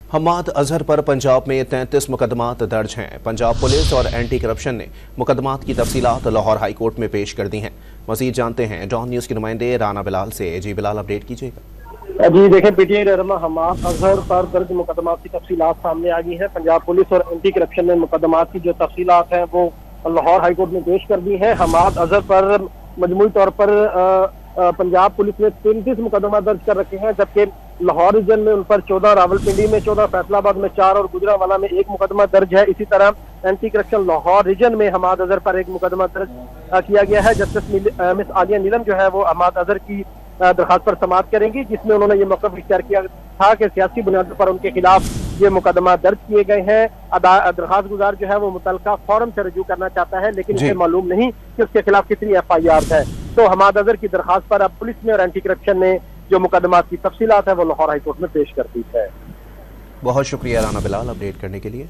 हम्माद अजहर पर पंजाब में 33 मुकदमात दर्ज हैं। पंजाब पुलिस और एंटी करप्शन ने मुकदमात की तफसीलात लाहौर हाई कोर्ट में पेश कर दी हैं। मजीद जानते हैं डॉन न्यूज़ के नुमाइंदे राना बिलाल से। जी बिलाल, अपडेट कीजिएगा। जी देखें, पीटीआई रहनुमा हम्माद अजहर पर दर्ज मुकदमात की तफसीलात सामने आ गई है। पंजाब पुलिस और एंटी करप्शन ने मुकदमात की जो तफसीलात हैं वो लाहौर हाई कोर्ट में पेश कर दी है। हम्माद अजहर पर मजमूई तौर पर पंजाब पुलिस ने 33 मुकदमा दर्ज कर रखे हैं, जबकि लाहौर रीजन में उन पर 14, रावलपिंडी में 14, फैसलाबाद में 4 और गुजरांवाला में 1 मुकदमा दर्ज है। इसी तरह एंटी करप्शन लाहौर रीजन में हम्माद अजहर पर 1 मुकदमा दर्ज किया गया है। जस्टिस मिस आलिया नीलम जो है वो हम्माद अजहर की दरखास्त पर समाअत करेंगी, जिसमें उन्होंने ये मौक़िफ़ इख्तियार किया था कि सियासी बुनियादों पर उनके खिलाफ ये मुकदमा दर्ज किए गए हैं। दरखास्त गुजार जो है वो मुतल्लिका फॉरम से रजू करना चाहता है, लेकिन उसे मालूम नहीं कि उसके खिलाफ कितनी FIR है। तो हम्माद अजहर की दरखास्त पर अब पुलिस ने और एंटी करप्शन ने जो मुकदमात की तफसीलात है वो लाहौर हाई कोर्ट में पेश कर दी है। बहुत शुक्रिया राना बिलाल अपडेट करने के लिए।